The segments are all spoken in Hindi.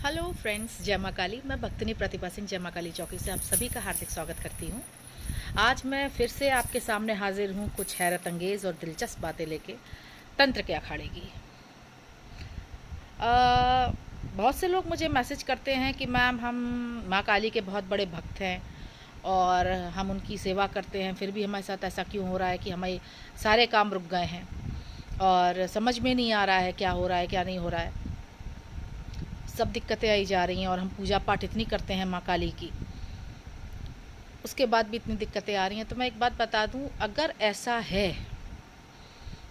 हेलो फ्रेंड्स, जय माँ काली। मैं भक्तिनी प्रतिभा सिंह जय माँ काली चौकी से आप सभी का हार्दिक स्वागत करती हूँ। आज मैं फिर से आपके सामने हाजिर हूँ कुछ हैरत अंगेज़ और दिलचस्प बातें लेके तंत्र के अखाड़े की। बहुत से लोग मुझे मैसेज करते हैं कि मैम हम माँ काली के बहुत बड़े भक्त हैं और हम उनकी सेवा करते हैं, फिर भी हमारे साथ ऐसा क्यों हो रहा है कि हमारे सारे काम रुक गए हैं और समझ में नहीं आ रहा है क्या हो रहा है क्या नहीं हो रहा है। सब दिक्कतें आई जा रही हैं और हम पूजा पाठ इतनी करते हैं माँ काली की, उसके बाद भी इतनी दिक्कतें आ रही हैं। तो मैं एक बात बता दूं, अगर ऐसा है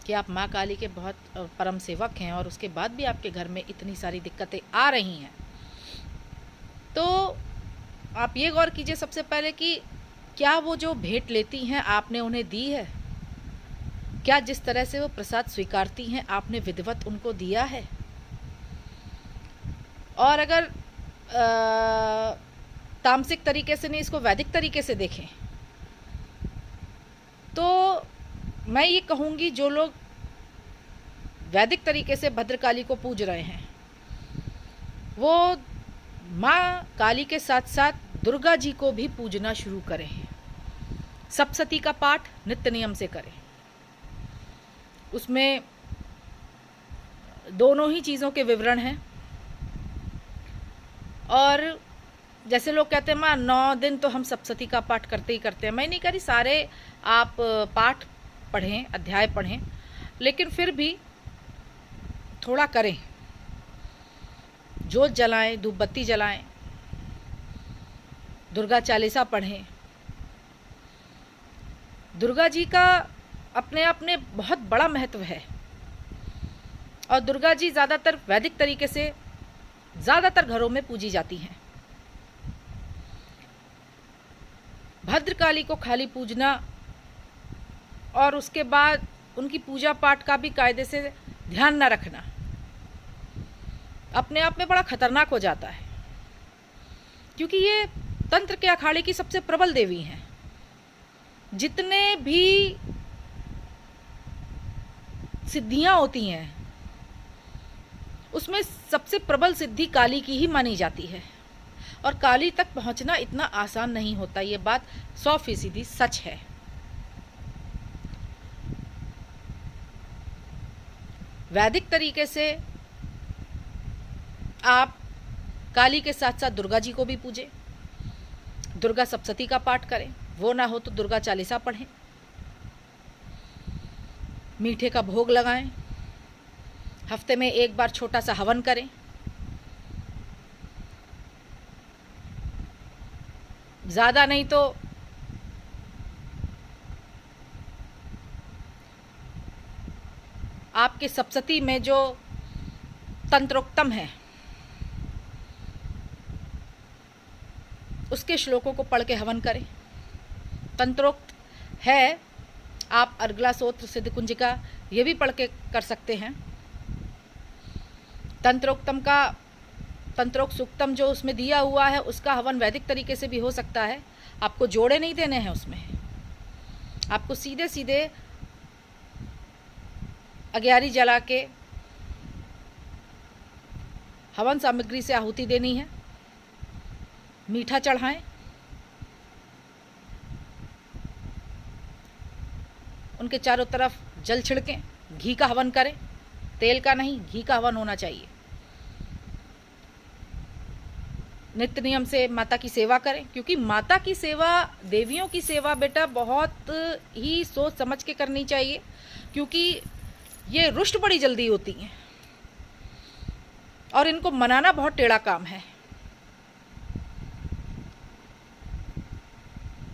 कि आप माँ काली के बहुत परम सेवक हैं और उसके बाद भी आपके घर में इतनी सारी दिक्कतें आ रही हैं, तो आप ये गौर कीजिए सबसे पहले कि क्या वो जो भेंट लेती हैं आपने उन्हें दी है? क्या जिस तरह से वो प्रसाद स्वीकारती हैं आपने विधिवत उनको दिया है? और अगर तामसिक तरीके से नहीं, इसको वैदिक तरीके से देखें तो मैं ये कहूँगी, जो लोग वैदिक तरीके से भद्रकाली को पूज रहे हैं वो माँ काली के साथ साथ दुर्गा जी को भी पूजना शुरू करें। सप्तशती का पाठ नित्य नियम से करें। उसमें दोनों ही चीज़ों के विवरण हैं। और जैसे लोग कहते हैं माँ 9 दिन तो हम सप्तशती का पाठ करते ही करते हैं, मैं नहीं कह रही सारे आप पाठ पढ़ें, अध्याय पढ़ें, लेकिन फिर भी थोड़ा करें। जोत जलाएं, धूप बत्ती जलाएं, दुर्गा चालीसा पढ़ें। दुर्गा जी का अपने आप में बहुत बड़ा महत्व है और दुर्गा जी ज़्यादातर वैदिक तरीके से ज़्यादातर घरों में पूजी जाती हैं। भद्रकाली को खाली पूजना और उसके बाद उनकी पूजा पाठ का भी कायदे से ध्यान न रखना अपने आप में बड़ा खतरनाक हो जाता है, क्योंकि ये तंत्र के अखाड़े की सबसे प्रबल देवी हैं। जितने भी सिद्धियां होती हैं उसमें सबसे प्रबल सिद्धि काली की ही मानी जाती है और काली तक पहुंचना इतना आसान नहीं होता। ये बात 100% सच है। वैदिक तरीके से आप काली के साथ साथ दुर्गा जी को भी पूजें, दुर्गा सप्तशती का पाठ करें, वो ना हो तो दुर्गा चालीसा पढ़ें, मीठे का भोग लगाएं, हफ्ते में एक बार छोटा सा हवन करें। ज़्यादा नहीं तो आपके सप्तशती में जो तंत्रोक्तम है उसके श्लोकों को पढ़ के हवन करें। तंत्रोक्त है, आप अर्गला स्तोत्र, सिद्धकुंजिका ये भी पढ़ के कर सकते हैं। तंत्रोक्त सूक्तम जो उसमें दिया हुआ है उसका हवन वैदिक तरीके से भी हो सकता है। आपको जोड़े नहीं देने हैं उसमें, आपको सीधे सीधे अग्यारी जला के हवन सामग्री से आहुति देनी है। मीठा चढ़ाएं, उनके चारों तरफ जल छिड़कें, घी का हवन करें, तेल का नहीं, घी का हवन होना चाहिए। नित्य नियम से माता की सेवा करें, क्योंकि माता की सेवा, देवियों की सेवा बेटा बहुत ही सोच समझ के करनी चाहिए, क्योंकि ये रुष्ट बड़ी जल्दी होती हैं और इनको मनाना बहुत टेढ़ा काम है।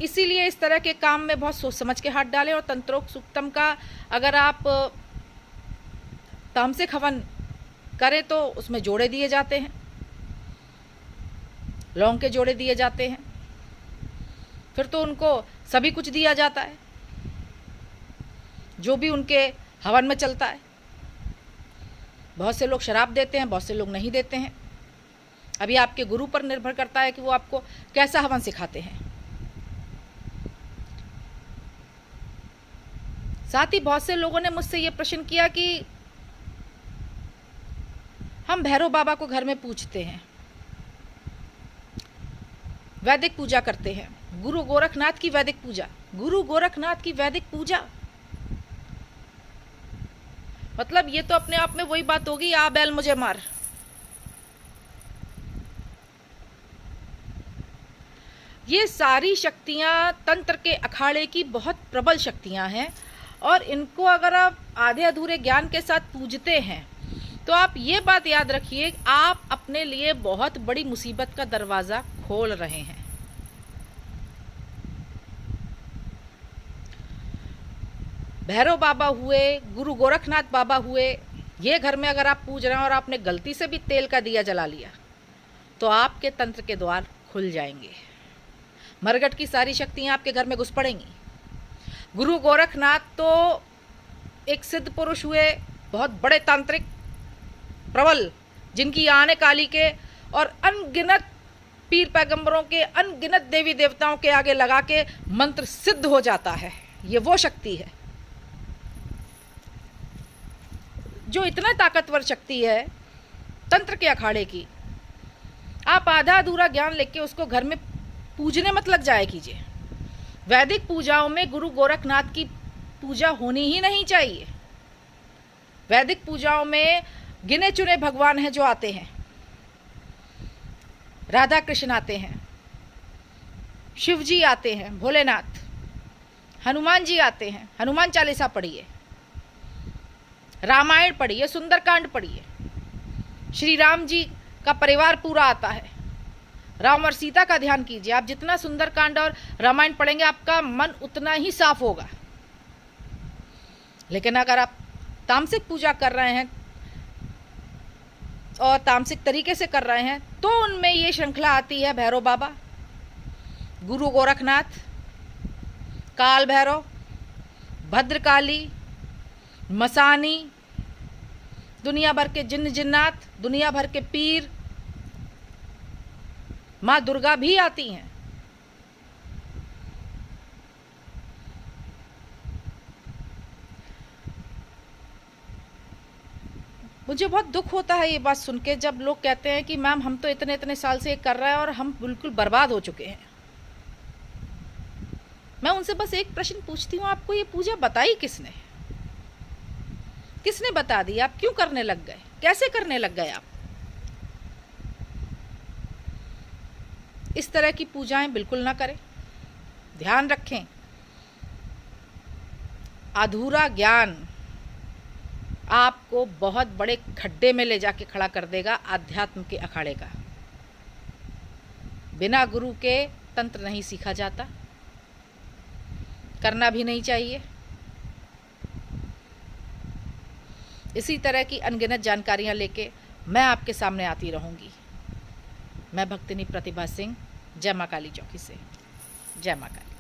इसीलिए इस तरह के काम में बहुत सोच समझ के हाथ डालें। और तंत्रोक्त सूक्तम का अगर आप तामसिक हवन करें तो उसमें जोड़े दिए जाते हैं, लौंग के जोड़े दिए जाते हैं, फिर तो उनको सभी कुछ दिया जाता है जो भी उनके हवन में चलता है। बहुत से लोग शराब देते हैं, बहुत से लोग नहीं देते हैं। अभी आपके गुरु पर निर्भर करता है कि वो आपको कैसा हवन सिखाते हैं। साथ ही बहुत से लोगों ने मुझसे ये प्रश्न किया कि हम भैरव बाबा को घर में पूजते हैं, वैदिक पूजा करते हैं। गुरु गोरखनाथ की वैदिक पूजा, गुरु गोरखनाथ की वैदिक पूजा, मतलब ये तो अपने आप में वही बात होगी, आ बैल मुझे मार। ये सारी शक्तियां तंत्र के अखाड़े की बहुत प्रबल शक्तियां हैं, और इनको अगर आप आधे अधूरे ज्ञान के साथ पूजते हैं तो आप ये बात याद रखिए, आप अपने लिए बहुत बड़ी मुसीबत का दरवाज़ा खोल रहे हैं। भैरव बाबा हुए, गुरु गोरखनाथ बाबा हुए, ये घर में अगर आप पूज रहे हैं और आपने गलती से भी तेल का दिया जला लिया तो आपके तंत्र के द्वार खुल जाएंगे, मरगट की सारी शक्तियां आपके घर में घुस पड़ेंगी। गुरु गोरखनाथ तो एक सिद्ध पुरुष हुए, बहुत बड़े तांत्रिक, प्रबल, जिनकी आने काली के और अनगिनत पीर पैगंबरों के, अनगिनत देवी देवताओं के आगे लगा के मंत्र सिद्ध हो जाता है। ये वो शक्ति है जो इतना ताकतवर शक्ति है तंत्र के अखाड़े की। आप आधा अधूरा ज्ञान लेके उसको घर में पूजने मत लग जाए कीजिए। वैदिक पूजाओं में गुरु गोरखनाथ की पूजा होनी ही नहीं चाहिए। वैदिक पूजाओं में गिने चुने भगवान हैं जो आते हैं, राधा कृष्ण आते हैं, शिव जी आते हैं, भोलेनाथ, हनुमान जी आते हैं। हनुमान चालीसा पढ़िए, रामायण पढ़िए, सुंदरकांड पढ़िए। श्री राम जी का परिवार पूरा आता है। राम और सीता का ध्यान कीजिए। आप जितना सुंदरकांड और रामायण पढ़ेंगे आपका मन उतना ही साफ होगा। लेकिन अगर आप तामसिक पूजा कर रहे हैं और तामसिक तरीके से कर रहे हैं तो उनमें ये श्रृंखला आती है, भैरव बाबा, गुरु गोरखनाथ, काल भैरव, भद्रकाली, मसानी, दुनिया भर के जिन्न जिन्नात, दुनिया भर के पीर, माँ दुर्गा भी आती हैं। मुझे बहुत दुख होता है ये बात सुन के, जब लोग कहते हैं कि मैम हम तो इतने इतने साल से ये कर रहे हैं और हम बिल्कुल बर्बाद हो चुके हैं। मैं उनसे बस एक प्रश्न पूछती हूँ, आपको ये पूजा बताई किसने? किसने बता दी? आप क्यों करने लग गए? कैसे करने लग गए आप? इस तरह की पूजाएं बिल्कुल ना करें। ध्यान रखें, अधूरा ज्ञान आपको बहुत बड़े खड्डे में ले जाके खड़ा कर देगा आध्यात्म के अखाड़े का। बिना गुरु के तंत्र नहीं सीखा जाता, करना भी नहीं चाहिए। इसी तरह की अनगिनत जानकारियां लेके मैं आपके सामने आती रहूंगी। मैं भक्तिनी प्रतिभा सिंह, जय मां काली चौकी से। जय मां काली।